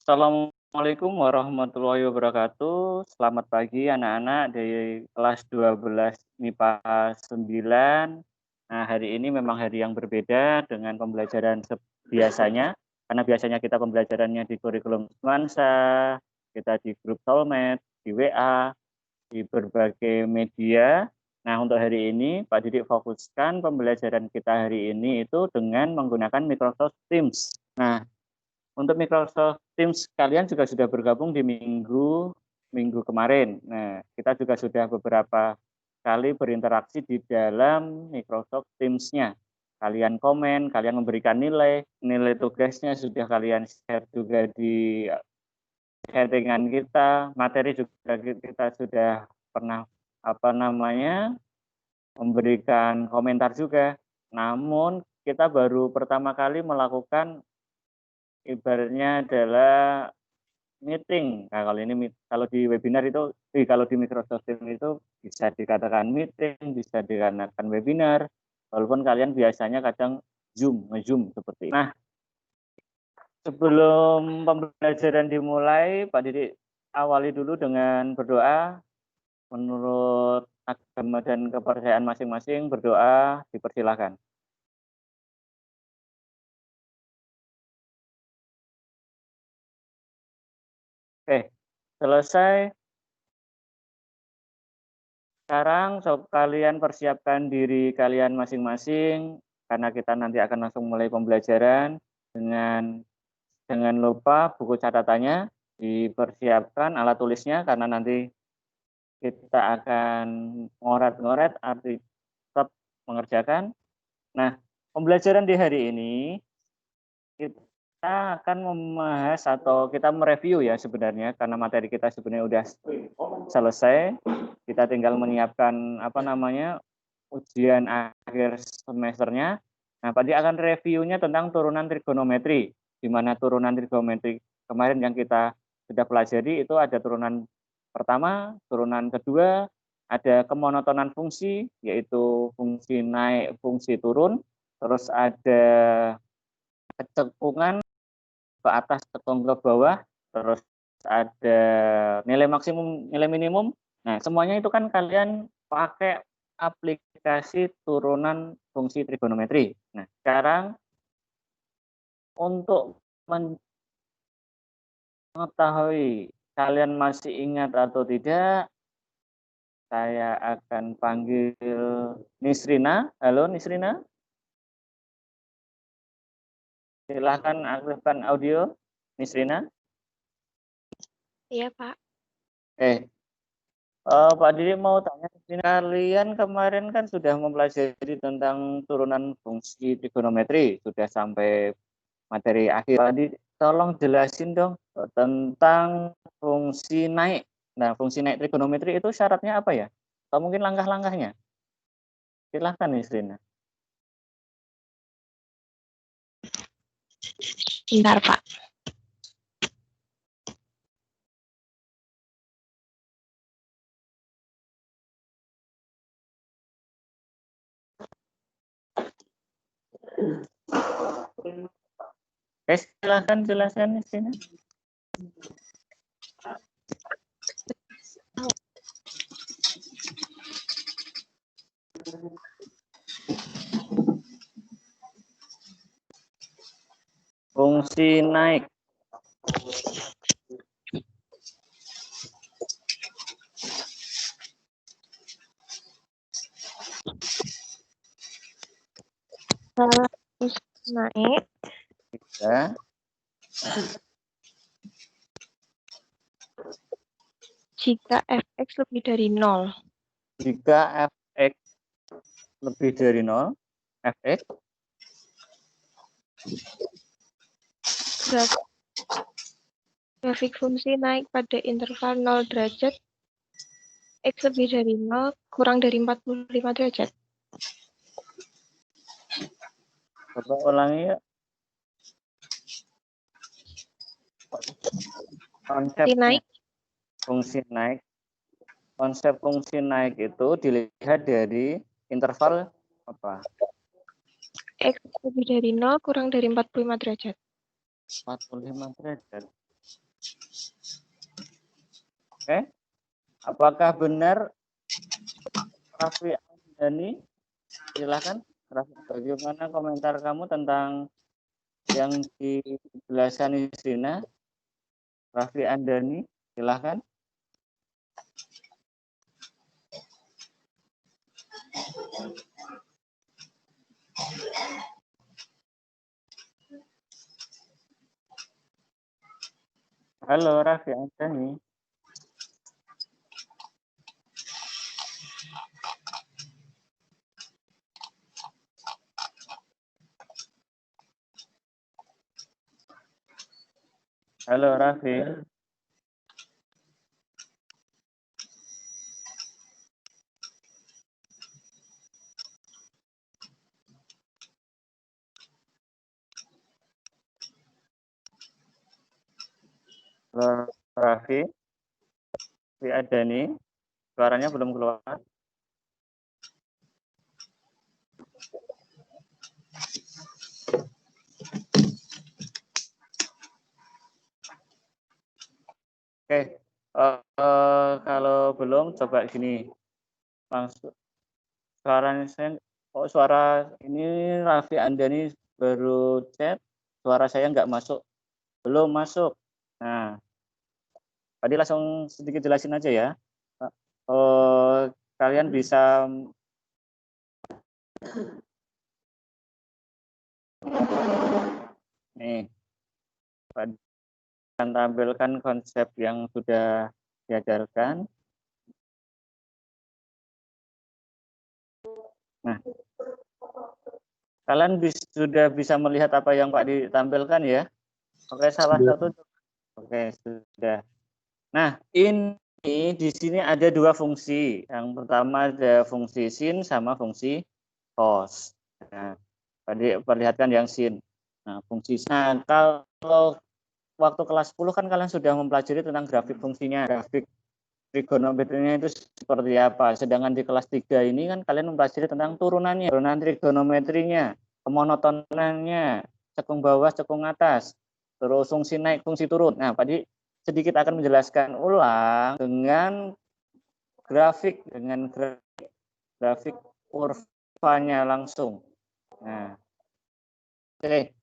Assalamualaikum warahmatullahi wabarakatuh. Selamat pagi anak-anak dari kelas 12 MIPA 9. Nah, hari ini memang hari yang berbeda dengan pembelajaran biasanya, karena biasanya kita pembelajarannya di kurikulum Nuansa, kita di grup Soulmate, di WA, di berbagai media. Nah, untuk hari ini Pak Didik fokuskan pembelajaran kita hari ini itu dengan menggunakan Microsoft Teams. Nah, untuk Microsoft Teams kalian juga sudah bergabung di minggu kemarin. Nah, kita juga sudah beberapa kali berinteraksi di dalam Microsoft Teams-nya. Kalian komen, kalian memberikan nilai tugasnya sudah kalian share juga di chattingan kita, materi juga kita sudah pernah memberikan komentar juga. Namun kita baru pertama kali melakukan ibaratnya adalah meeting. Nah, kalau di webinar itu, kalau di Microsoft Teams itu bisa dikatakan meeting, bisa dikatakan webinar, walaupun kalian biasanya kadang nge-zoom seperti itu. Nah, sebelum pembelajaran dimulai, Pak Didik awali dulu dengan berdoa. Menurut agama dan kepercayaan masing-masing, berdoa dipersilakan. Oke, selesai. Sekarang kalian persiapkan diri kalian masing-masing karena kita nanti akan langsung mulai pembelajaran. Jangan lupa buku catatannya dipersiapkan, alat tulisnya karena nanti kita akan ngoret-ngoret arti tetap mengerjakan. Nah, pembelajaran di hari ini kita akan membahas atau kita mereview ya sebenarnya karena materi kita sebenarnya udah selesai. Kita tinggal menyiapkan ujian akhir semesternya. Nah, Pak Di akan reviewnya tentang turunan trigonometri, di mana turunan trigonometri kemarin yang kita sudah pelajari itu ada turunan pertama, turunan kedua, ada kemonotonan fungsi, yaitu fungsi naik, fungsi turun, terus ada kecekungan ke atas, cekung ke bawah, terus ada nilai maksimum, nilai minimum. Nah, semuanya itu kan kalian pakai aplikasi turunan fungsi trigonometri. Nah, sekarang untuk mengetahui kalian masih ingat atau tidak, saya akan panggil Nisrina. Halo Nisrina. Silahkan aktifkan audio, Nisrina. Iya, Pak. Pak Didi mau tanya, kalian kemarin kan sudah mempelajari tentang turunan fungsi trigonometri, sudah sampai materi akhir. Pak Didi, tolong jelasin dong tentang fungsi naik. Nah, fungsi naik trigonometri itu syaratnya apa ya? Atau mungkin langkah-langkahnya? Silahkan, Nisrina. Bentar, Pak. Silahkan jelaskan, Nisrina. Fungsi naik. Naik. Ya. Jika fx lebih dari 0. Jika fx lebih dari 0, fx grafik fungsi naik pada interval 0 derajat, x lebih dari 0 kurang dari 45 derajat. Coba ulangi ya. Konsep fungsi naik itu dilihat dari interval apa? X lebih dari 0 kurang dari 45 derajat. 45 derajat. Oke. Apakah benar, Raffi Andani? Silakan. Raffi, bagaimana komentar kamu tentang yang dijelaskan Isrina? Raffi Andani, silakan. Halo Raffi Andani. Halo Raffi. Halo Raffi. Raffi Andani. Suaranya belum keluar. Oke, kalau belum coba gini, langsung suaranya saya, suara ini Raffi Andani baru chat, suara saya nggak masuk, belum masuk. Nah, tadi langsung sedikit jelasin aja ya. Kalian bisa nih, akan tampilkan konsep yang sudah diajarkan. Nah, kalian sudah bisa melihat apa yang Pak ditampilkan ya? Oke, salah satu. Oke, sudah. Nah, ini di sini ada dua fungsi. Yang pertama ada fungsi sin sama fungsi cos. Nah, tadi perlihatkan yang sin. Nah, fungsi sin. Nah, kalau waktu kelas 10 kan kalian sudah mempelajari tentang grafik fungsinya, grafik trigonometrinya itu seperti apa. Sedangkan di kelas 3 ini kan kalian mempelajari tentang turunannya, turunan trigonometrinya, kemonotonannya, cekung bawah, cekung atas, terus fungsi naik, fungsi turun. Nah, tadi sedikit akan menjelaskan ulang dengan grafik, grafik kurvanya langsung. Nah, oke.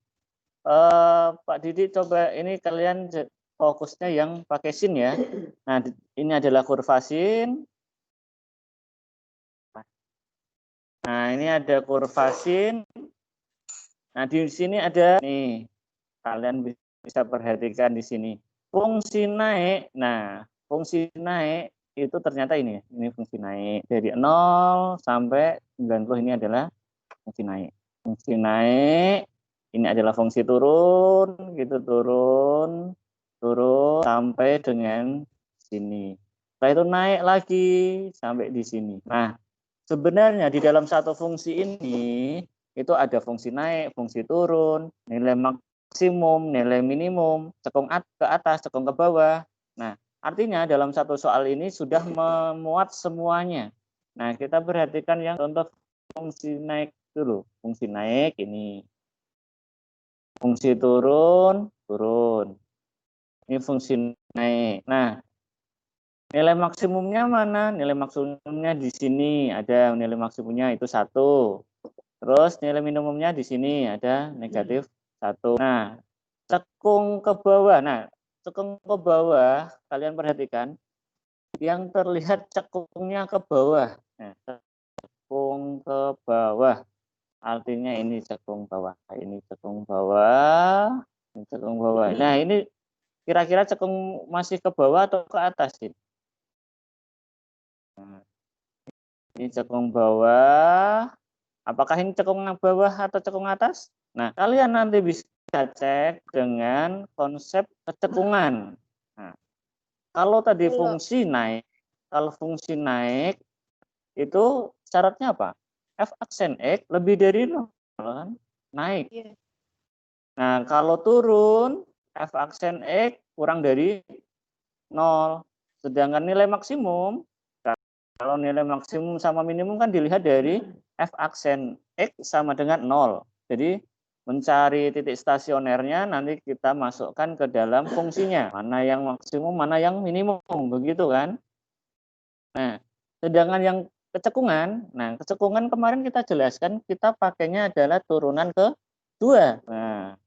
Pak Didi coba ini kalian fokusnya yang pakai sin ya. Nah, ini adalah kurva sin. Nah, ini ada kurva sin. Nah, di sini ada nih. Kalian bisa perhatikan di sini. Fungsi naik. Nah, fungsi naik itu ternyata ini fungsi naik dari 0 sampai 90 ini adalah fungsi naik. Fungsi naik ini adalah fungsi turun, gitu turun sampai dengan sini. Setelah itu naik lagi sampai di sini. Nah, sebenarnya di dalam satu fungsi ini itu ada fungsi naik, fungsi turun, nilai maksimum, nilai minimum, cekung ke atas, cekung ke bawah. Nah, artinya dalam satu soal ini sudah memuat semuanya. Nah, kita perhatikan yang contoh fungsi naik dulu. Fungsi naik ini. Fungsi turun, turun. Ini fungsi naik. Nah, nilai maksimumnya mana? Nilai maksimumnya di sini. Ada nilai maksimumnya itu 1. Terus nilai minimumnya di sini ada negatif 1. Nah, cekung ke bawah. Nah, cekung ke bawah, kalian perhatikan. Yang terlihat cekungnya ke bawah. Nah, cekung ke bawah. Artinya ini cekung bawah. Ini cekung bawah. Ini cekung bawah. Nah, ini kira-kira cekung masih ke bawah atau ke atas sih? Nah, ini cekung bawah. Apakah ini cekung bawah atau cekung atas? Nah, kalian nanti bisa cek dengan konsep kecekungan. Nah, kalau tadi fungsi naik, itu syaratnya apa? F aksen X lebih dari 0 kan? Naik. Nah, kalau turun, F aksen X kurang dari 0. Sedangkan nilai maksimum, kalau nilai maksimum sama minimum kan dilihat dari F aksen X sama dengan 0. Jadi mencari titik stasionernya, nanti kita masukkan ke dalam fungsinya. Mana yang maksimum, mana yang minimum, begitu kan? Nah, sedangkan yang kecekungan, nah kecekungan kemarin kita jelaskan, kita pakainya adalah turunan kedua. Nah,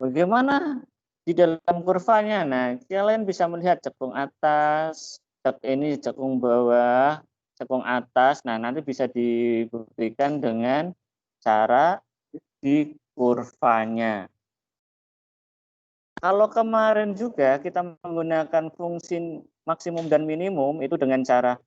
bagaimana di dalam kurvanya? Nah, kalian bisa melihat cekung atas, ini cekung bawah, cekung atas. Nah, nanti bisa dibuktikan dengan cara di kurvanya. Kalau kemarin juga kita menggunakan fungsi maksimum dan minimum itu dengan cara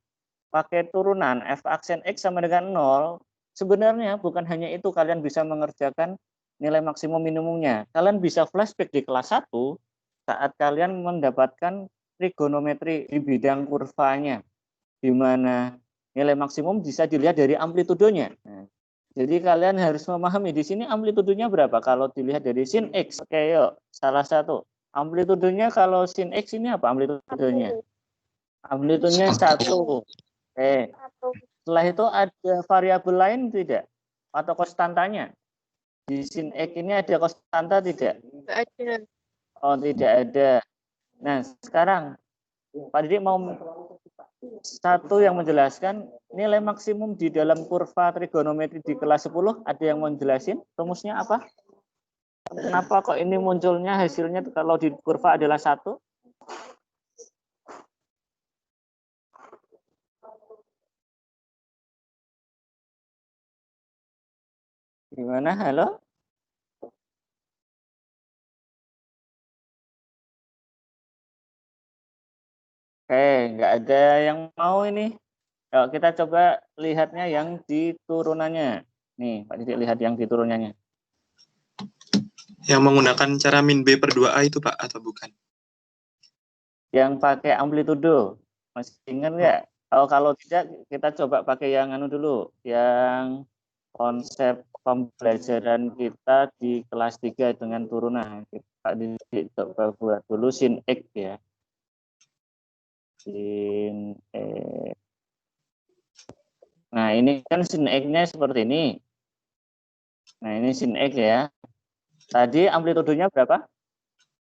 pakai turunan f aksen x sama dengan 0, sebenarnya bukan hanya itu kalian bisa mengerjakan nilai maksimum minimumnya. Kalian bisa flashback di kelas 1 saat kalian mendapatkan trigonometri di bidang kurvanya, di mana nilai maksimum bisa dilihat dari amplitudenya. Nah, jadi kalian harus memahami di sini amplitudenya berapa kalau dilihat dari sin X. Oke, yuk. Salah satu. Amplitudenya kalau sin X ini apa amplitudenya? Amplitudenya 1. Oke. Setelah itu ada variabel lain tidak? Atau konstantanya? Di sin X ini ada konstanta tidak? Tidak ada. Oh, tidak ada. Nah, sekarang Pak Didik mau satu yang menjelaskan nilai maksimum di dalam kurva trigonometri di kelas 10. Ada yang mau jelasin rumusnya apa? Kenapa kok ini munculnya hasilnya kalau di kurva adalah 1? Gimana? Halo? Oke, nggak ada yang mau ini. Yuk, kita coba lihatnya yang di turunannya. Nih, Pak Didik lihat yang di turunannya. Yang menggunakan cara min B per 2A itu, Pak, atau bukan? Yang pakai amplitudo. Masih ingat nggak? Kalau tidak, kita coba pakai yang anu dulu. Yang konsep pembelajaran kita di kelas 3 dengan turunan. Pak Didik coba buat dulu sin X ya. Sin X. Nah, ini kan sin X-nya seperti ini. Nah, ini sin X ya. Tadi amplitudenya berapa?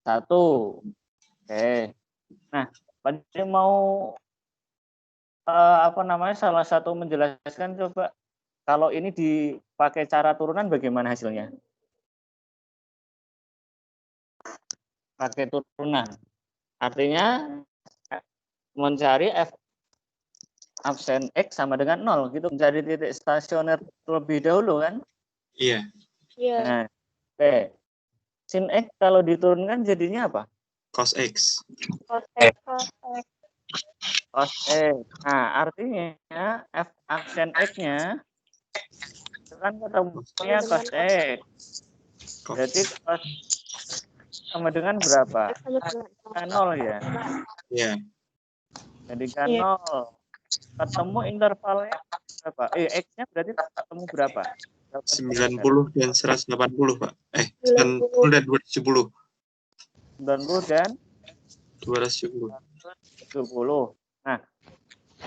1. Oke. Nah, Pak Didik mau salah satu menjelaskan coba kalau ini dipakai cara turunan bagaimana hasilnya? Pakai turunan. Artinya mencari f absen x sama dengan 0 gitu, mencari titik stasioner terlebih dahulu kan? Iya. Iya. Nah, oke. Sin x kalau diturunkan jadinya apa? Cos X. Cos X. Cos x. Nah, artinya f aksen x-nya kan ketemunya cos x. Jadi cos sama dengan berapa? Kan 0 ya. Iya. Jadi kan 0. Ketemu intervalnya berapa? X-nya berarti ketemu berapa? 90 dan 180, Pak. 90 dan 270. 90 dan 270. 270. Nah,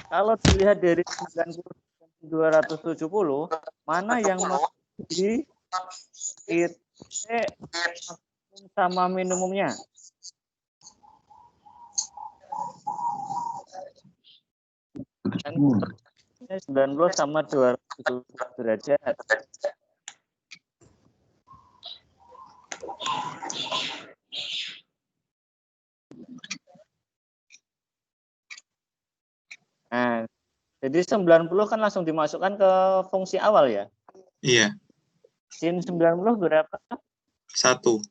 kalau dilihat dari 90 dan 270, mana yang di titik sama minimumnya? Kan 90 sama 270 derajat. Nah, jadi 90 kan langsung dimasukkan ke fungsi awal ya? Iya. Sin 90 berapa? 1.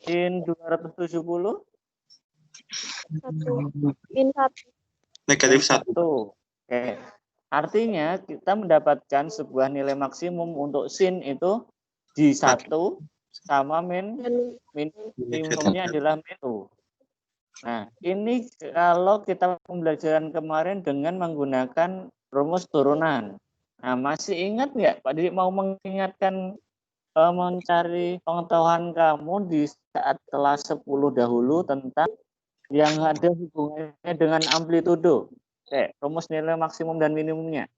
Sin 270? 1. Min 1. Negatif 1. Oke. Artinya kita mendapatkan sebuah nilai maksimum untuk sin itu di 1 sama minimumnya adalah min 1. Nah, ini kalau kita pembelajaran kemarin dengan menggunakan rumus turunan. Nah, masih ingat nggak Pak Didik mau mengingatkan mencari pengetahuan kamu di saat kelas 10 dahulu tentang yang ada hubungannya dengan amplitudo. Oke, rumus nilai maksimum dan minimumnya.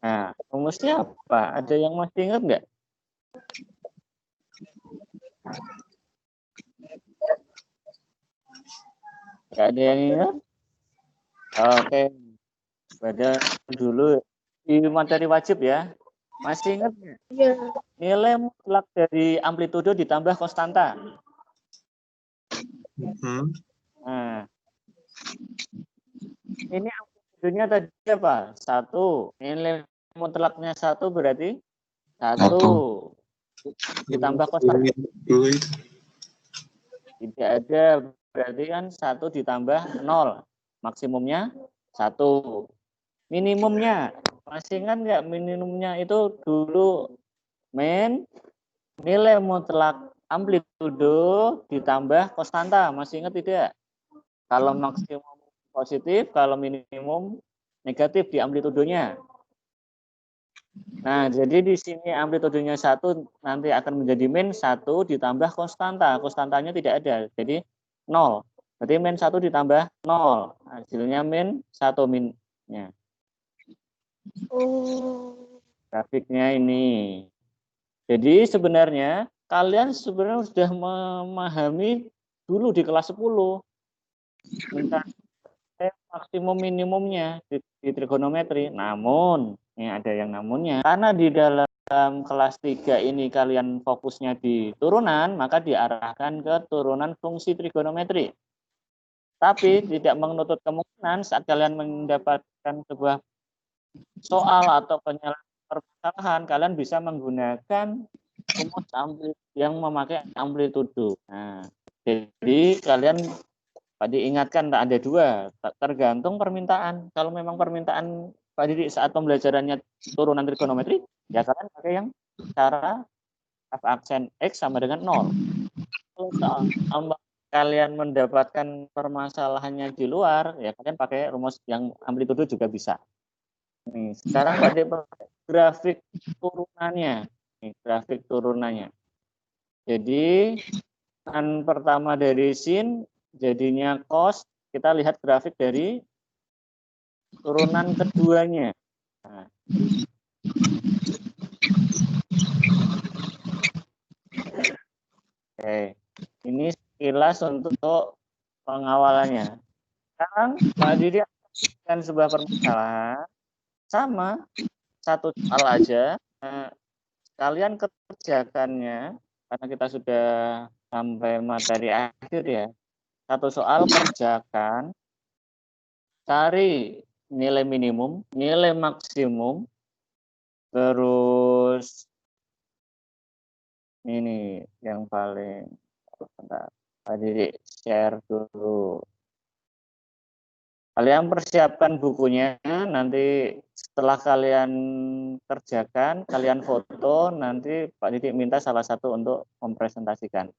Nah, rumusnya apa? Ada yang masih ingat nggak? Nggak ada yang ingat? Oke, pada dulu di materi wajib ya. Masih ingat nggak? Iya. Nilai mutlak dari amplitudo ditambah konstanta. Nah, ini amplitudonya tadi apa? 1. Nilai mutlaknya 1 berarti 1 ditambah konstanta. Tidak ada, berarti kan 1 ditambah 0. Maksimumnya 1. Minimumnya, masih ingat nggak minimumnya itu dulu nilai mutlak amplitudo ditambah konstanta. Masih ingat tidak? Kalau maksimum positif, kalau minimum negatif di amplitudonya. Nah, jadi di sini amplitudenya 1 nanti akan menjadi min 1 ditambah konstanta. Konstantanya tidak ada, jadi 0. Berarti min 1 ditambah 0. Hasilnya min 1 minnya. Grafiknya ini. Jadi sebenarnya kalian sudah memahami dulu di kelas 10 tentang maksimum minimumnya di trigonometri. Namun, ini ada yang namunnya. Karena di dalam kelas 3 ini kalian fokusnya di turunan, maka diarahkan ke turunan fungsi trigonometri. Tapi tidak menutup kemungkinan saat kalian mendapatkan sebuah soal atau permasalahan, kalian bisa menggunakan rumus yang memakai amplitudo. Nah, jadi kalian tadi ingatkan ada 2, tergantung permintaan. Kalau memang permintaan Pak Didi saat pembelajarannya turunan trigonometri, ya kalian pakai yang cara f aksen X sama dengan 0. Kalau kalian mendapatkan permasalahannya di luar, ya kalian pakai rumus yang amplitudo juga bisa. Nih, sekarang Pak Didi pakai grafik turunannya. Nih, grafik turunannya. Jadi, kan pertama dari sin, jadinya cos, kita lihat grafik dari turunan keduanya. Nah. Oke, ini sekilas untuk pengawalannya. Sekarang Pak Didi akan sebuah permasalahan sama satu soal aja. Nah, kalian kerjakannya karena kita sudah sampai materi akhir ya. Satu soal kerjakan, cari nilai minimum, nilai maksimum, terus ini yang paling bentar, tadi share dulu. Kalian persiapkan bukunya, nanti setelah kalian kerjakan, kalian foto, nanti Pak Didik minta salah satu untuk mempresentasikan.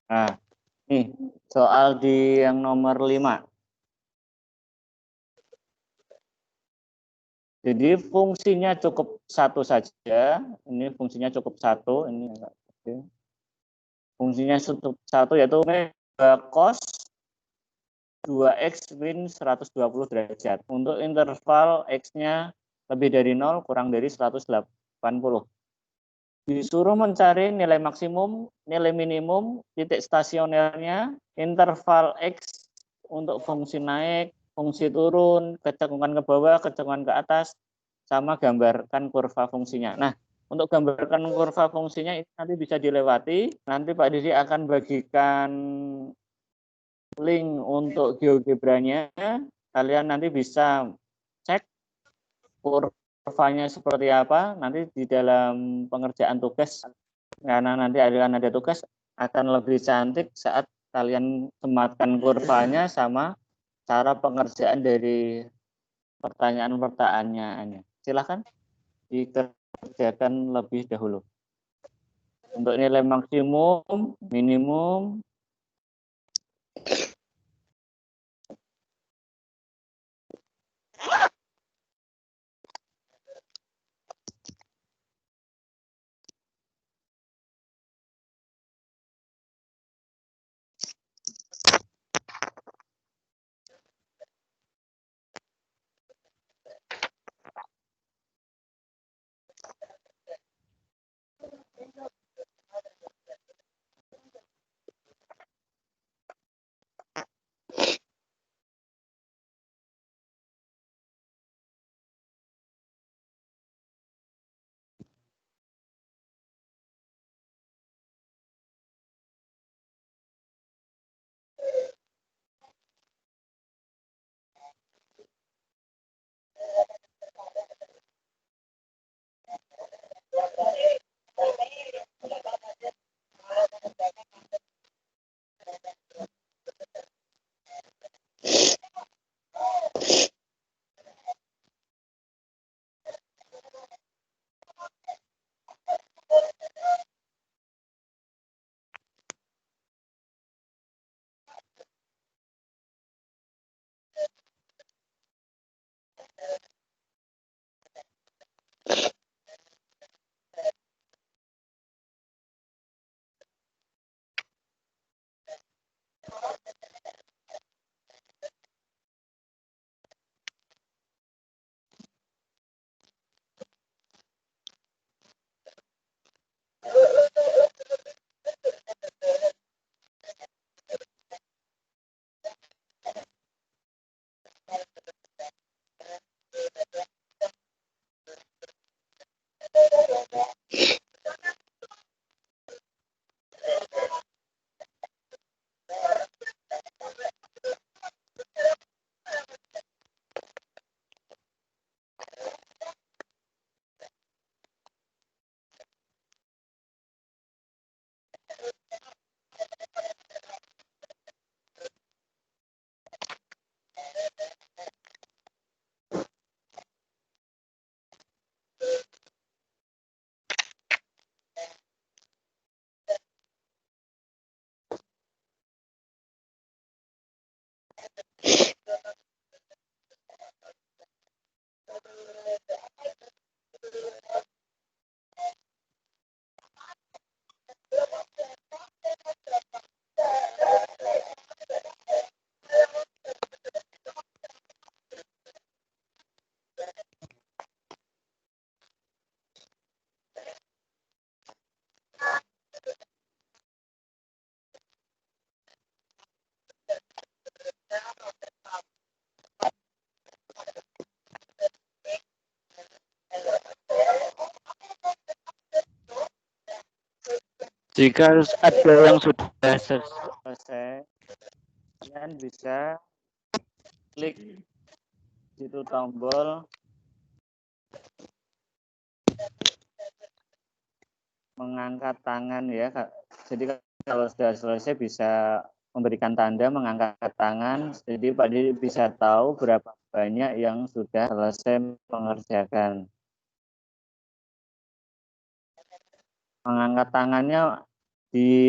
Nah, nih soal di yang nomor 5. Jadi fungsinya cukup 1 saja. Ini fungsinya cukup 1. Ini enggak. Fungsinya cukup 1 yaitu cos 2x min 120 derajat. Untuk interval x-nya lebih dari 0 kurang dari 180. Disuruh mencari nilai maksimum, nilai minimum, titik stasionernya, interval x untuk fungsi naik, fungsi turun, kecekungan ke bawah, kecekungan ke atas, sama gambarkan kurva fungsinya. Nah, untuk gambarkan kurva fungsinya ini nanti bisa dilewati. Nanti Pak Didi akan bagikan link untuk GeoGebra-nya. Kalian nanti bisa cek kurvanya seperti apa. Nanti di dalam pengerjaan tugas, karena nanti ada tugas, akan lebih cantik saat kalian sematkan kurvanya sama cara pengerjaan dari pertanyaan-pertanyaannya. Silakan dikerjakan lebih dahulu. Untuk nilai maksimum, minimum, Jika ada yang sudah selesai, kalian bisa klik situ tombol mengangkat tangan ya, Kak. Jadi kalau sudah selesai bisa memberikan tanda mengangkat tangan. Jadi Pak Didi bisa tahu berapa banyak yang sudah selesai mengerjakan. Mengangkat tangannya di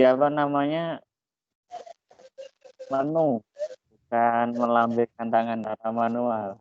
menu, bukan melambaikan tangan secara manual.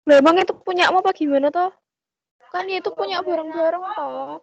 Lah emang itu punya apa gimana toh? Kan itu punya bareng-bareng toh.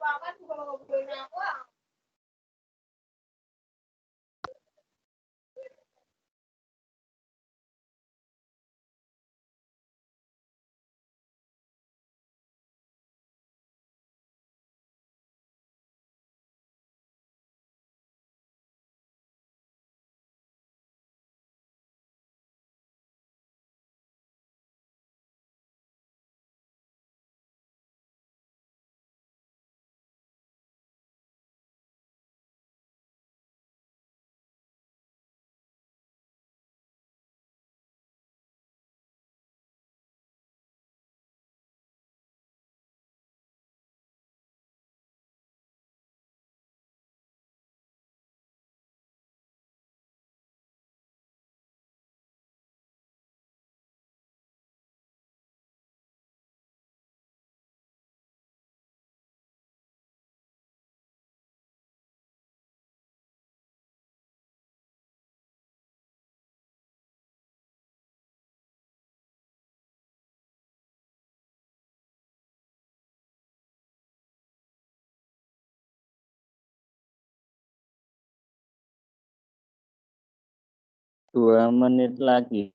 Dua menit lagi.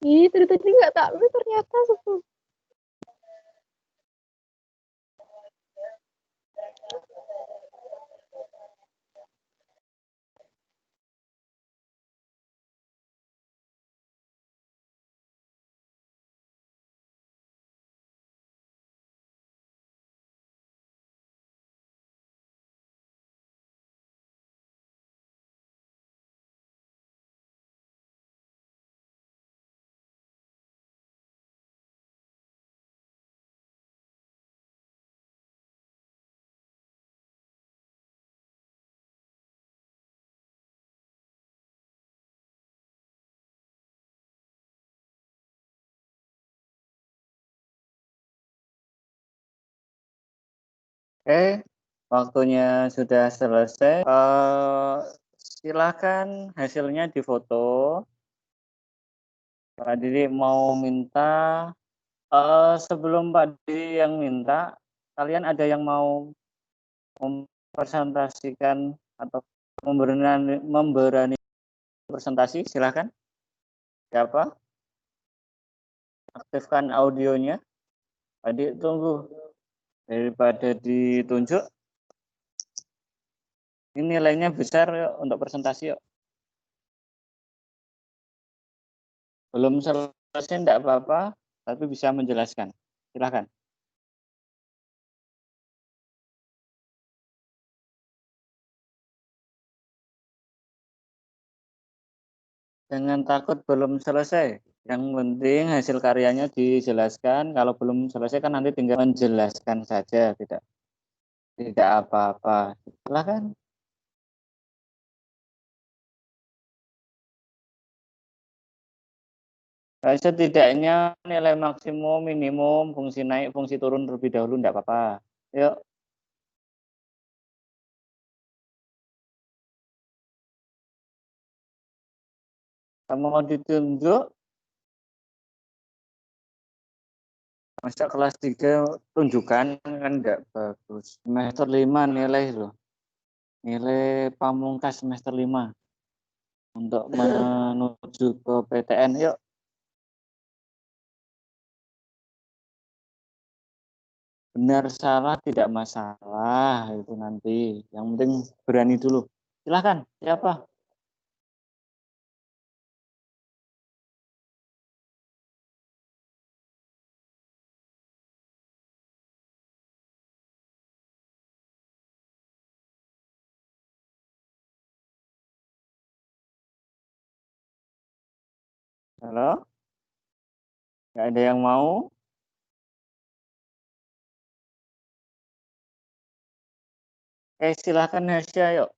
Ih, dari tadi nggak tahu ternyata sebelum. Oke, waktunya sudah selesai. Silakan hasilnya difoto. Pak Didi mau minta, sebelum Pak Didi yang minta, kalian ada yang mau mempresentasikan atau memberani presentasi? Silakan. Siapa? Aktifkan audionya. Pak Didi tunggu. Daripada ditunjuk, ini nilainya besar yuk, untuk presentasi yuk. Belum selesai enggak apa-apa, tapi bisa menjelaskan. Silakan. Jangan takut belum selesai. Yang penting hasil karyanya dijelaskan. Kalau belum selesai kan nanti tinggal menjelaskan saja, tidak apa-apa. Silakan. Setidaknya nilai maksimum, minimum, fungsi naik, fungsi turun terlebih dahulu, enggak apa-apa. Yuk. Kamu mau ditunjuk? Masa kelas 3 tunjukkan kan enggak bagus. Semester 5 nilai loh. Nilai pamungkas semester 5. Untuk menuju menuju ke PTN. Yuk. Benar salah tidak masalah itu nanti. Yang penting berani dulu. Silakan. Siapa? Halo? Nggak ada yang mau? Silakan Hasya, yuk.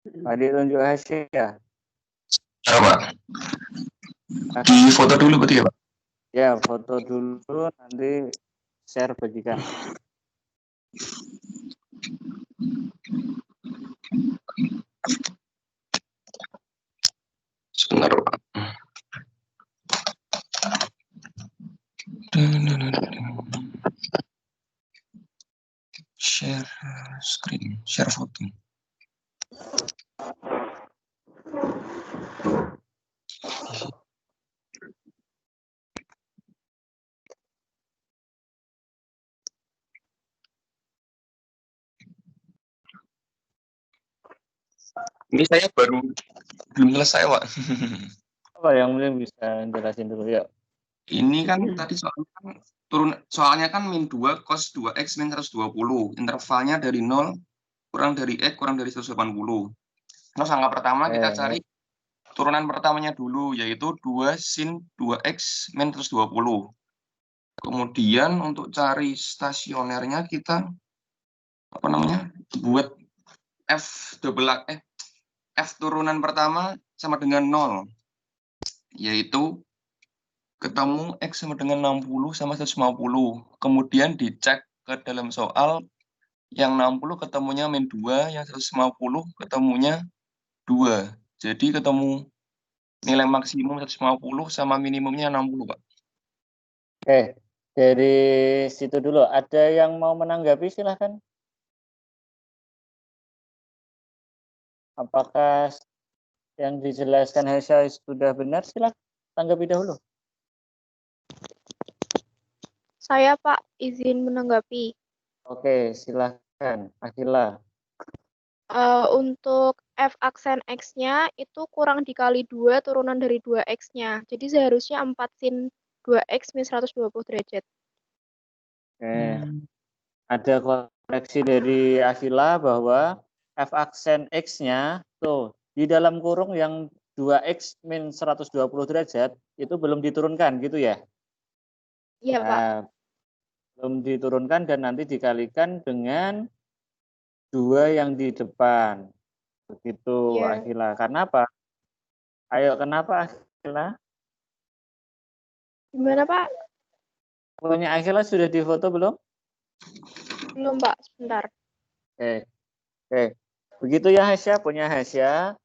Tadi tunjuk Hasya. Ya, Pak. Di foto dulu berarti ya, Pak? Ya, foto dulu, nanti share bagikan. Sebentar, Pak. Share screen, share foto. Ini saya baru belum selesai, Pak. Apa yang mungkin bisa jelasin dulu ya? Ini kan tadi soalnya kan min 2 cos 2x min 120. Intervalnya dari 0 kurang dari x kurang dari 180. Terus angka pertama kita cari turunan pertamanya dulu, yaitu 2 sin 2x min 120. Kemudian untuk cari stasionernya kita buat f turunan pertama sama dengan 0, yaitu ketemu x sama dengan 60 sama 150. Kemudian dicek ke dalam soal, yang 60 ketemunya min 2, yang 150 ketemunya 2. Jadi ketemu nilai maksimum 150 sama minimumnya 60, Pak. Oke, dari situ dulu. Ada yang mau menanggapi, silahkan. Apakah yang dijelaskan Hasya sudah benar? Silahkan tanggapi dahulu. Saya, Pak, izin menanggapi. Oke, silahkan. Akila. Untuk f aksen x-nya itu kurang dikali 2 turunan dari 2x-nya. Jadi seharusnya 4 sin 2x min 120 derajat. Oke. Ada koreksi dari Akila bahwa f aksen x-nya tuh di dalam kurung yang 2x min 120 derajat itu belum diturunkan gitu ya? Iya, Pak. Belum diturunkan dan nanti dikalikan dengan 2 yang di depan. Begitu, Iya. Akila. Karena apa? Ayo, kenapa Akila? Gimana, Pak? Punya Akila sudah difoto belum? Belum, Pak. Sebentar. Oke. Begitu ya Hasya, punya Hasya.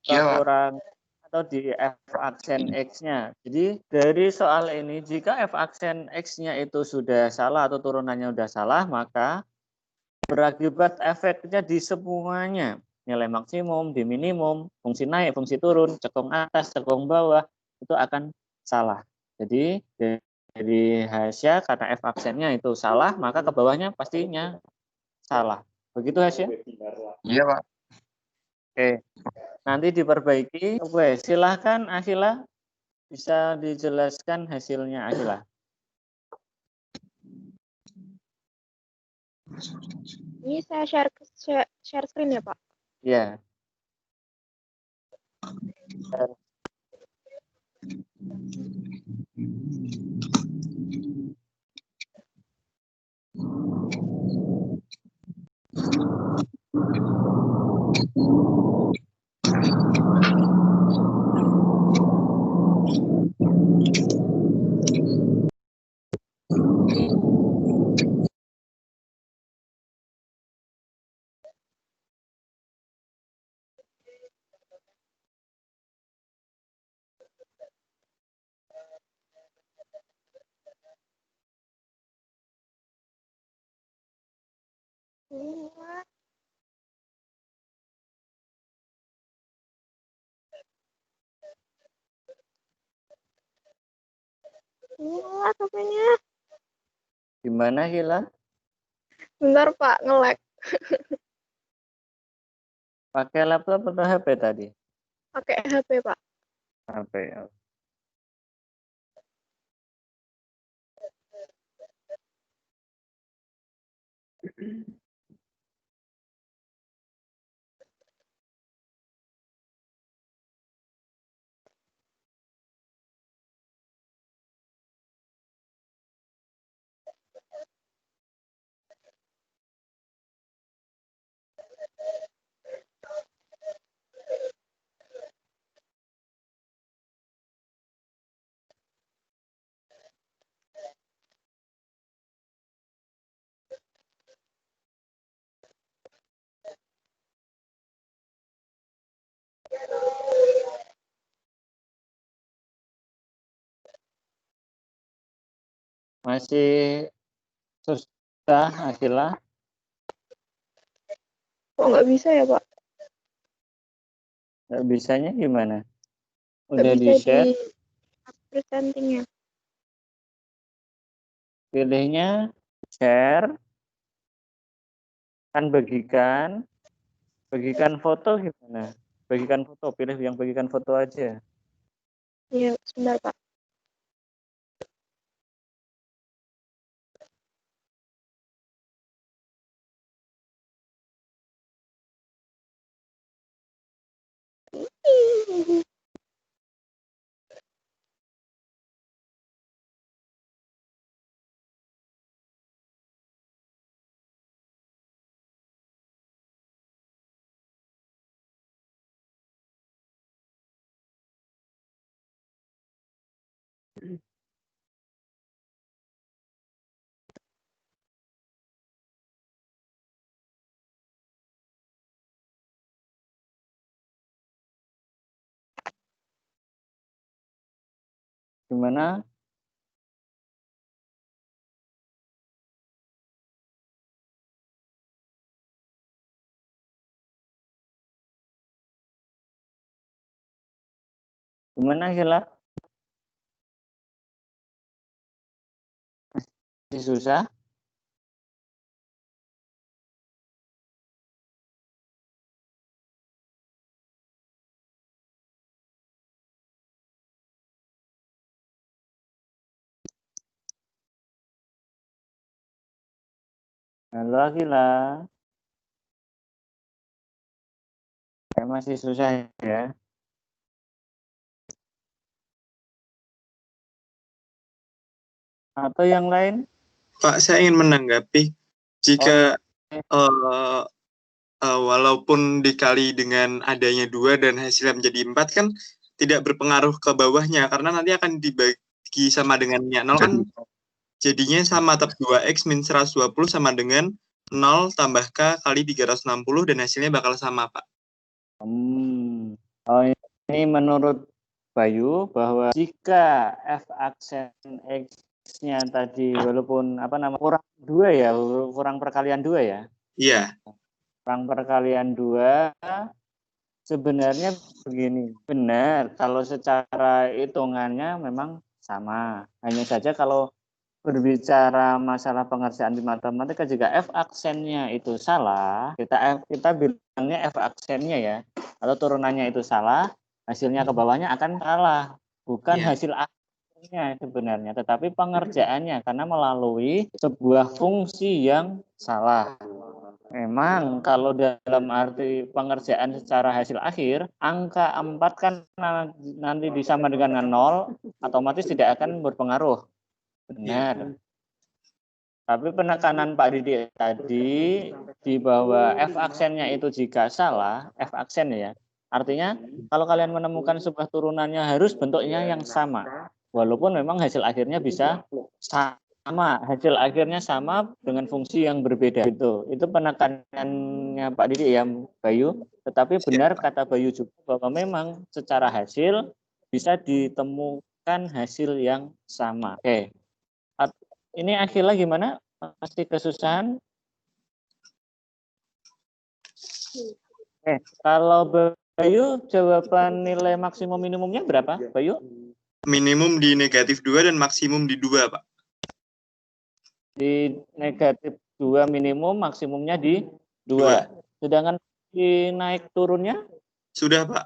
Iya, Pak. Kurang atau di f aksen x-nya. Jadi dari soal ini, jika f aksen x-nya itu sudah salah atau turunannya sudah salah, maka berakibat efeknya di semuanya. Nilai maksimum, di minimum, fungsi naik, fungsi turun, cekung atas, cekung bawah, itu akan salah. Jadi dari Hasya, karena f aksennya itu salah, maka ke bawahnya pastinya salah. Begitu Hasya? Iya, Pak. Oke. Nanti diperbaiki. Oke, silahkan Akila. Bisa dijelaskan hasilnya Akila. Ini saya share screen ya, Pak? Ya. Wah, HP-nya. Gimana Hila? Bentar, Pak, nge-lag. Pakai laptop atau HP tadi? Pakai HP, Pak. HP. Masih susah, Akila? Kok nggak bisa ya, Pak? Nggak bisanya gimana? Nggak Udah bisa di-share, presentingnya. pilihnya share, kan bagikan foto gimana? Bagikan foto, pilih yang bagikan foto aja. Iya, sebentar, Pak. Gimana? Gimana Hila? Masih susah? Halo Akila, masih susah ya? Atau yang lain? Pak, saya ingin menanggapi jika Oh, walaupun dikali dengan adanya 2 dan hasilnya menjadi 4 kan tidak berpengaruh ke bawahnya karena nanti akan dibagi sama dengannya 0 kan jadinya sama tetap 2x min 120 sama dengan 0 tambah K kali 360 dan hasilnya bakal sama, Pak. Oh, ini menurut Bayu bahwa jika f aksen x-nya tadi walaupun kurang 2 ya, kurang perkalian 2 ya. Iya. Kurang perkalian 2 sebenarnya begini. Benar, kalau secara hitungannya memang sama. Hanya saja kalau berbicara masalah pengerjaan di matematika jika f aksennya itu salah, kita bilangnya f aksennya ya, atau turunannya itu salah, hasilnya ke bawahnya akan salah, bukan hasil akhirnya sebenarnya, tetapi pengerjaannya karena melalui sebuah fungsi yang salah. Memang kalau dalam arti pengerjaan secara hasil akhir, angka 4 kan nanti disama dengan 0, otomatis tidak akan berpengaruh. Benar. Tapi penekanan Pak Didi tadi di bahwa f aksennya itu jika salah, f aksen ya. Artinya kalau kalian menemukan sebuah turunannya harus bentuknya yang sama. Walaupun memang hasil akhirnya bisa sama, hasil akhirnya sama dengan fungsi yang berbeda itu. Itu penekanannya Pak Didi ya, Bayu. Tetapi benar kata Bayu juga bahwa memang secara hasil bisa ditemukan hasil yang sama. Oke. Ini Akhila gimana? Masih kesusahan? Kalau Bayu jawaban nilai maksimum minimumnya berapa, Bayu? minimum di negatif 2 dan maksimum di 2, Pak. Di negatif 2 minimum, maksimumnya di 2. Sedangkan di naik turunnya? Sudah, Pak.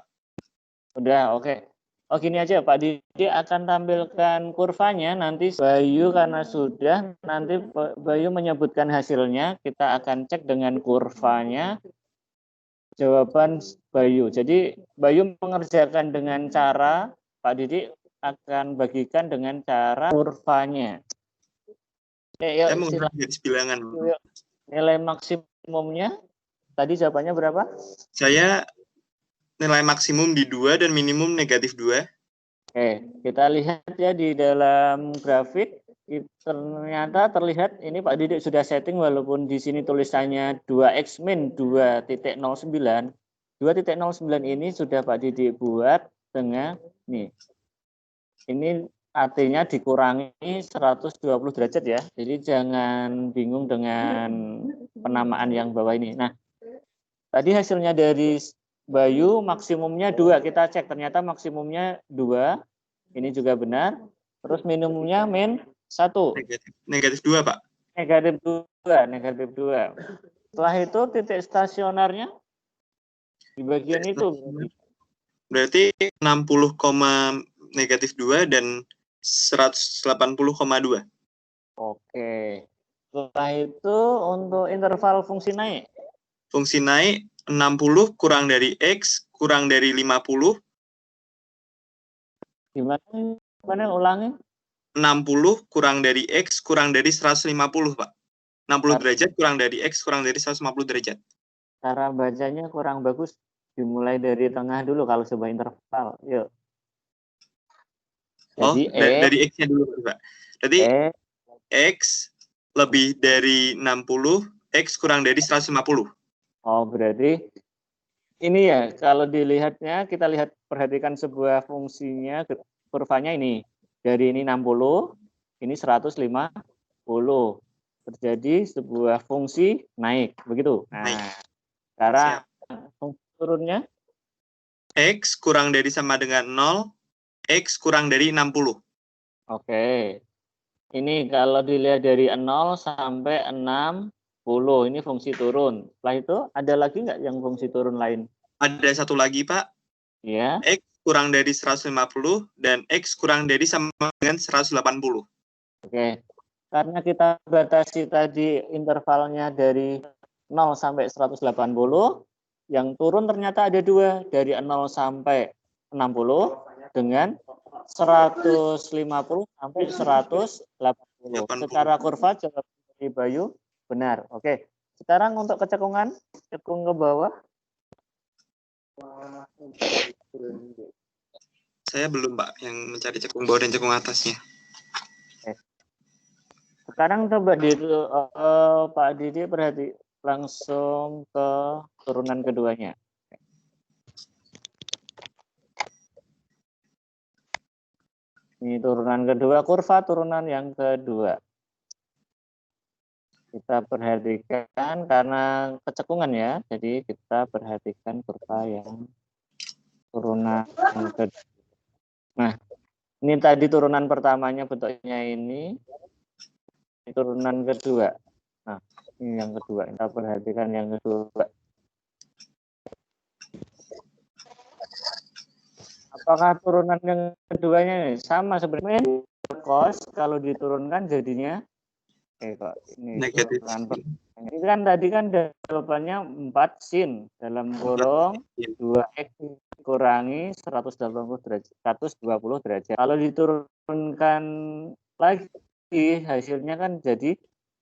Udah, oke. Oh, gini aja, Pak Didi akan tampilkan kurvanya, nanti Bayu karena sudah, nanti Bayu menyebutkan hasilnya, kita akan cek dengan kurvanya, jawaban Bayu. Jadi, Bayu mengerjakan dengan cara, Pak Didi akan bagikan dengan cara kurvanya. Saya menggunakan garis bilangan. Nilai maksimumnya, tadi jawabannya berapa? Saya nilai maksimum di 2 dan minimum negatif 2. Oke, kita lihat ya di dalam grafik, ternyata terlihat ini Pak Didik sudah setting walaupun di sini tulisannya 2x min 2.09. 2.09 ini sudah Pak Didik buat dengan nih. Ini artinya dikurangi 120 derajat ya. Jadi jangan bingung dengan penamaan yang bawah ini. Nah, tadi hasilnya dari Bayu maksimumnya 2. Kita cek ternyata maksimumnya 2. Ini juga benar. Terus minimumnya min 1. Negatif 2, Pak. Negatif 2. Setelah itu titik stasionernya di bagian itu. Berarti 60, negatif 2 dan 180,2. Oke. Setelah itu untuk interval fungsi naik. Fungsi naik 60 kurang dari X kurang dari 50. Gimana ulangi? 60 kurang dari X kurang dari 150, Pak. 60 derajat kurang dari X kurang dari 150 derajat. Cara bacanya kurang bagus. Dimulai dari tengah dulu kalau sebuah interval. Yuk. Jadi dari X-nya dulu, Pak. Jadi X lebih dari 60, X kurang dari 150. Oh, berarti ini ya, kalau dilihatnya, kita perhatikan sebuah fungsinya, kurvanya ini. Dari ini 60, ini 150. Terjadi sebuah fungsi naik, begitu. Nah, cara fungsi turunnya? X kurang dari sama dengan 0, X kurang dari 60. Oke. Ini kalau dilihat dari 0 sampai 60, ini fungsi turun. Setelah itu ada lagi nggak yang fungsi turun lain? Ada satu lagi, Pak. Ya. X kurang dari 150 dan X kurang dari sama dengan 180. Oke. Karena kita batasi tadi intervalnya dari 0 sampai 180, yang turun ternyata ada 2, dari 0 sampai 60 dengan 150 sampai 180. Secara kurva jawaban dari Bayu benar. Oke. Sekarang untuk kecekungan, cekung ke bawah. Saya belum, Pak, yang mencari cekung bawah dan cekung atasnya. Sekarang coba Pak Didi perhati langsung ke turunan keduanya. Ini turunan kedua, kurva turunan yang kedua. Kita perhatikan karena kecekungan ya, jadi kita perhatikan kurva yang turunan kedua. Nah, ini tadi turunan pertamanya bentuknya ini turunan kedua. Nah, ini yang kedua. Kita perhatikan yang kedua. Apakah turunan yang keduanya ini sama sebenarnya? Cos kalau diturunkan jadinya kok ini negatif. Ini kan tadi kan jawabannya 4 sin dalam kurung 2x dikurangi 120 derajat. Kalau diturunkan lagi hasilnya kan jadi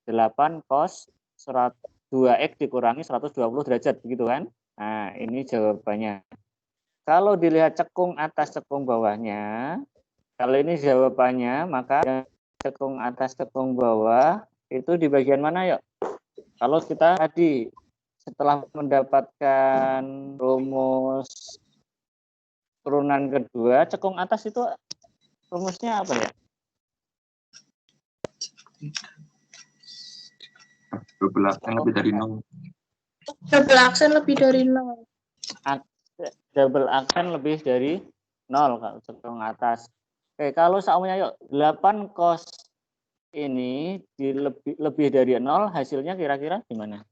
8 cos 2x dikurangi 120 derajat begitu kan? Nah, ini jawabannya. Kalau dilihat cekung atas cekung bawahnya, kalau ini jawabannya, maka cekung atas cekung bawah itu di bagian mana yuk? Kalau kita tadi setelah mendapatkan rumus turunan kedua, cekung atas itu rumusnya apa ya? Double aksen lebih dari 0. Double aksen lebih dari 0. Double aksen lebih dari 0 kalau cekung atas. Oke, kalau semuanya yuk 8 cos ini lebih dari 0, hasilnya kira-kira gimana?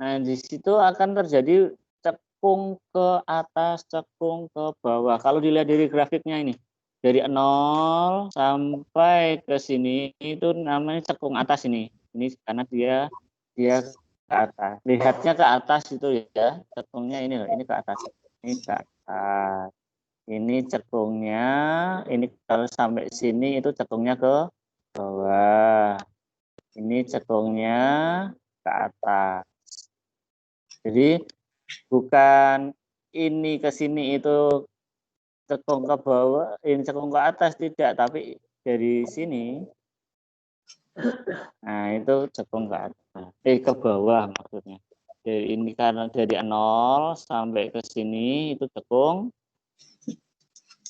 Nah, di situ akan terjadi cekung ke atas, cekung ke bawah. Kalau dilihat dari grafiknya ini, dari 0 sampai ke sini itu namanya cekung atas ini. Ini karena dia ke atas. Lihatnya ke atas itu ya, cekungnya ini loh, ini ke atas. Ini ke atas. Ini cekungnya, ini kalau sampai sini itu cekungnya ke bawah. Ini cekungnya ke atas. Jadi bukan ini ke sini itu cekung ke bawah, ini cekung ke atas, tidak, tapi dari sini, nah itu cekung ke atas, ke bawah maksudnya. Dari ini karena dari 0 sampai ke sini itu cekung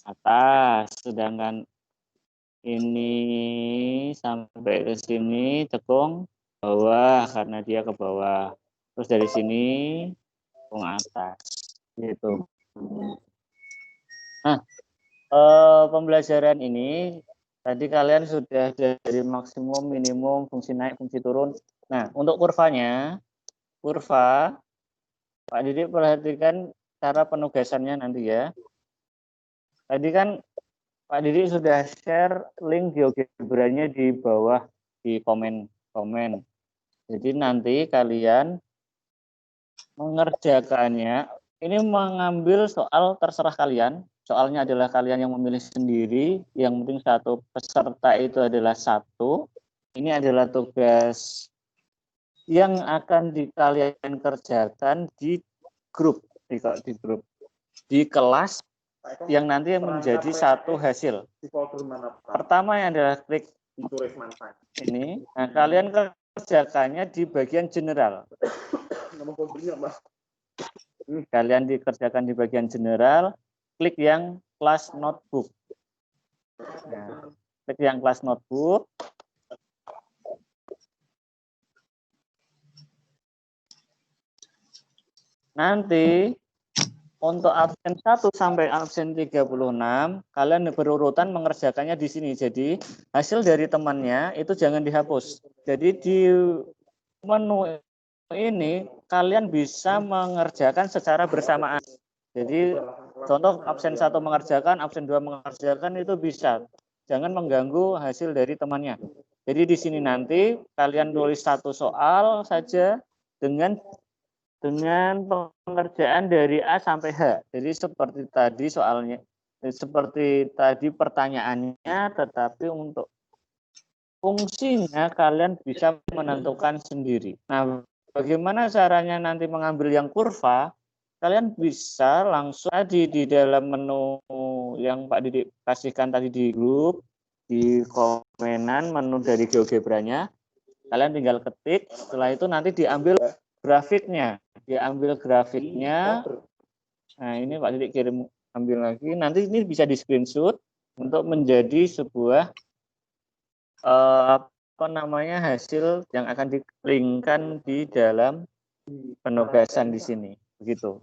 atas, sedangkan ini sampai ke sini cekung bawah karena dia ke bawah. Terus dari sini cekung atas, gitu. Nah, pembelajaran ini tadi kalian sudah dari maksimum, minimum, fungsi naik, fungsi turun. Nah, untuk kurva Pak Didik perhatikan cara penugasannya nanti ya. Tadi kan Pak Didik sudah share link GeoGebra-nya di bawah di komen. Jadi nanti kalian mengerjakannya, ini mengambil soal terserah kalian. Soalnya adalah kalian yang memilih sendiri. Yang penting satu peserta itu adalah satu. Ini adalah tugas yang akan kalian kerjakan di grup, di kelas yang nanti menjadi satu hasil. Pertama yang adalah klik ini. Nah, kalian kerjakannya di bagian general. Kalian dikerjakan di bagian general, klik yang kelas notebook. Nah, klik yang kelas notebook. Nanti untuk absen 1 sampai absen 36, kalian berurutan mengerjakannya di sini. Jadi hasil dari temannya itu jangan dihapus. Jadi di menu ini kalian bisa mengerjakan secara bersamaan. Jadi contoh absen 1 mengerjakan, absen 2 mengerjakan itu bisa. Jangan mengganggu hasil dari temannya. Jadi di sini nanti kalian tulis satu soal saja dengan pengerjaan dari A sampai H. Jadi seperti tadi soalnya, seperti tadi pertanyaannya, tetapi untuk fungsinya kalian bisa menentukan sendiri. Nah, bagaimana caranya nanti mengambil yang kurva? Kalian bisa langsung di dalam menu yang Pak Didik kasihkan tadi di grup, di komenan menu dari GeoGebra-nya. Kalian tinggal ketik, setelah itu nanti diambil grafiknya. Nah, ini Pak Didik kirim ambil lagi. Nanti ini bisa di screenshot untuk menjadi sebuah hasil yang akan dilinkkan di dalam penugasan di sini, begitu.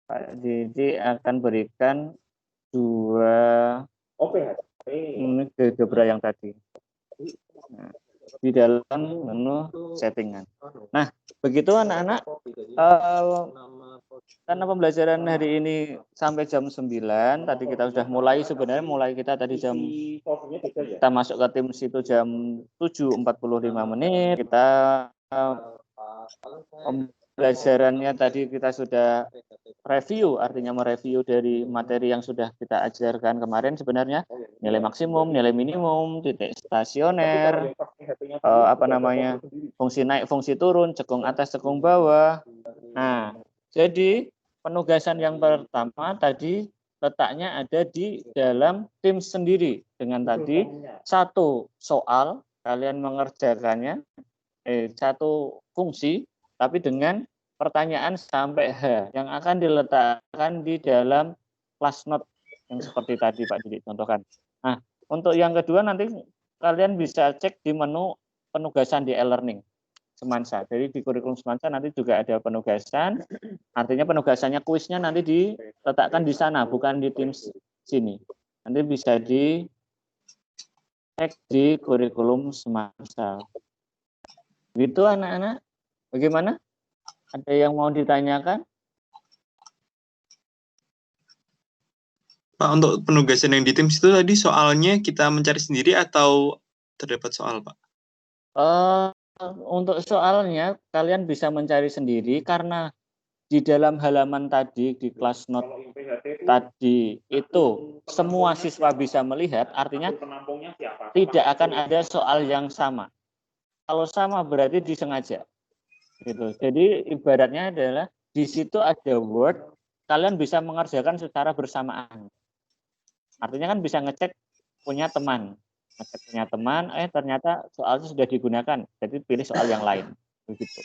Pak Didi akan berikan 2 ini GeoGebra yang tadi. Nah, di dalam menu settingan. Nah, begitu anak-anak. Karena pembelajaran hari ini sampai jam 9, tadi kita sudah mulai kita tadi kita masuk ke tim situ jam 7.45 menit. Kita pembelajarannya tadi kita sudah review, artinya mereview dari materi yang sudah kita ajarkan kemarin sebenarnya, nilai maksimum, nilai minimum, titik stasioner, fungsi naik, fungsi turun, cekung atas, cekung bawah. Nah, jadi penugasan yang pertama tadi letaknya ada di dalam tim sendiri dengan tadi satu soal kalian mengerjakannya satu fungsi tapi dengan pertanyaan sampai H yang akan diletakkan di dalam class note yang seperti tadi Pak Didik contohkan. Nah, untuk yang kedua nanti kalian bisa cek di menu penugasan di e-learning Semansa. Jadi di kurikulum Semansa nanti juga ada penugasan. Artinya penugasannya, kuisnya nanti diletakkan di sana, bukan di Teams sini. Nanti bisa dicek di kurikulum Semansa. Gitu anak-anak. Bagaimana? Ada yang mau ditanyakan? Pak, untuk penugasan yang di Teams itu tadi soalnya kita mencari sendiri atau terdapat soal, Pak? Untuk soalnya kalian bisa mencari sendiri karena di dalam halaman tadi di kelas note tadi itu semua siswa bisa melihat, artinya tidak akan ada soal yang sama. Kalau sama berarti disengaja. Gitu. Jadi ibaratnya adalah di situ ada Word, kalian bisa mengerjakan secara bersamaan. Artinya kan bisa ngecek punya teman. Ngecek punya teman, ternyata soalnya sudah digunakan. Jadi pilih soal yang lain. Begitu.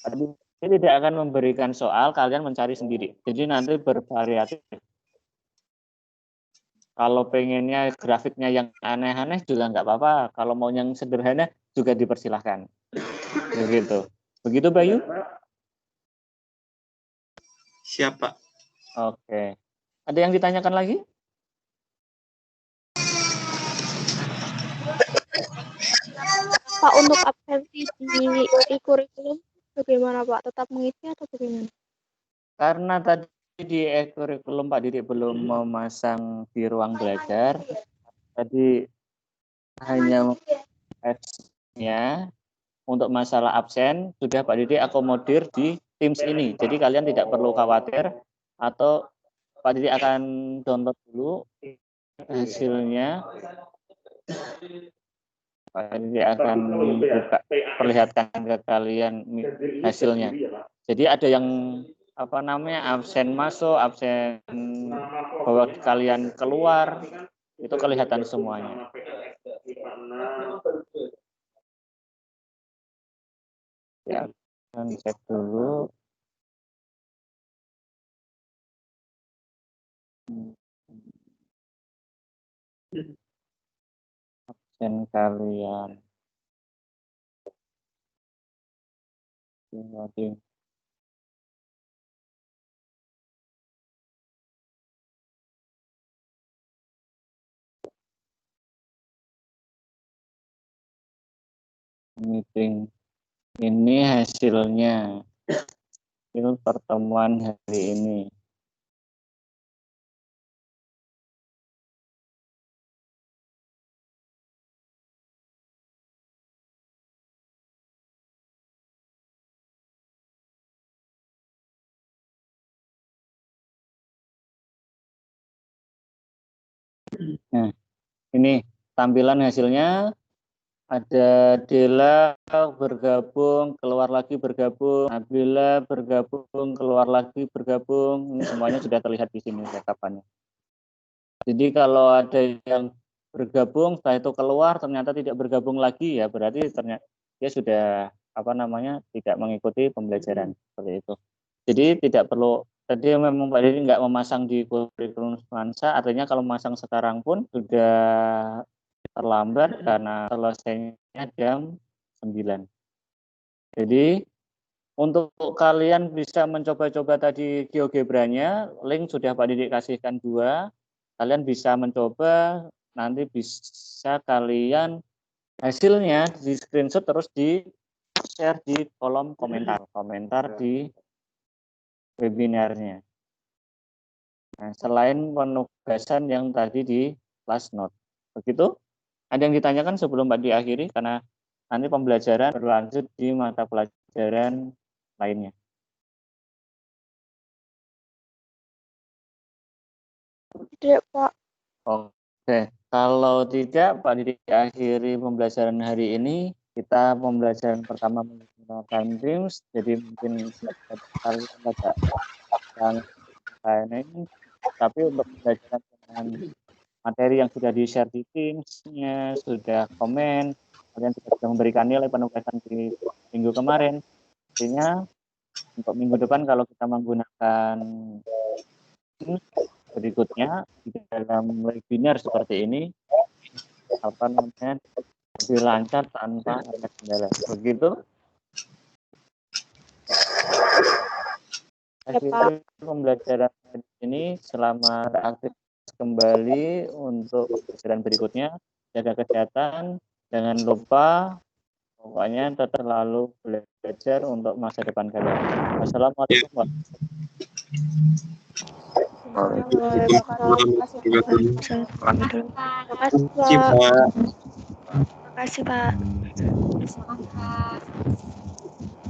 Tapi ini tidak akan memberikan soal, kalian mencari sendiri. Jadi nanti bervariatif. Kalau pengennya grafiknya yang aneh-aneh juga nggak apa-apa. Kalau mau yang sederhana juga dipersilahkan. Begitu. Begitu Bayu? Siapa? Oke. Ada yang ditanyakan lagi? Pak, untuk absensi di kurikulum bagaimana Pak? Tetap mengisi atau bagaimana? Karena tadi di kurikulum Pak Didik belum memasang di ruang belajar, tadi hanya F-nya untuk masalah absen sudah Pak Didik akomodir di Teams ini. Jadi kalian tidak perlu khawatir atau Pak Didik akan download dulu hasilnya. Pak Didik akan buka, perlihatkan ke kalian hasilnya. Jadi ada yang apa namanya absen masuk, absen bahwa kalian keluar, itu kelihatan semuanya. Ya, akan cek dulu. Absen kalian. Meeting ini hasilnya. Itu pertemuan hari ini. Nah, ini tampilan hasilnya. Ada Dela bergabung, keluar lagi bergabung, Nabila bergabung, keluar lagi bergabung. Ini semuanya sudah terlihat di sini rekapannya. Jadi kalau ada yang bergabung, setelah itu keluar, ternyata tidak bergabung lagi, ya berarti ternyata dia sudah apa namanya tidak mengikuti pembelajaran seperti itu. Jadi tidak perlu. Tadi memang Pak Didi nggak memasang di kurikulum Semansa, artinya kalau memasang sekarang pun sudah terlambat karena selesainya jam 9. Jadi untuk kalian bisa mencoba-coba tadi GeoGebra-nya, link sudah Pak Didik kasihkan 2. Kalian bisa mencoba, nanti bisa kalian hasilnya di screenshot terus di share di kolom komentar di webinarnya. Nah, selain penugasan yang tadi di kelas note. Begitu? Ada yang ditanyakan sebelum Pak diakhiri karena nanti pembelajaran berlanjut di mata pelajaran lainnya. Tidak Pak. Oke, kalau tidak Pak Didik akhiri pembelajaran hari ini. Kita pembelajaran pertama menggunakan Teams, jadi mungkin kalian agak ini, tapi untuk pembelajaran dengan materi yang sudah di-share di Teams-nya, sudah komen, kalian sudah memberikan nilai penugasan di minggu kemarin. Artinya untuk minggu depan kalau kita menggunakan berikutnya di dalam webinar seperti ini, lebih lancar tanpa ada kendala. Begitu. Hasil pembelajaran ini selamat aktif kembali untuk pembelajaran berikutnya. Jaga kesehatan, jangan lupa pokoknya tetap selalu belajar untuk masa depan kalian. Wassalamualaikum warahmatullahi wabarakatuh. Terima kasih, Pak. Terima kasih, Pak. Terima kasih, Pak.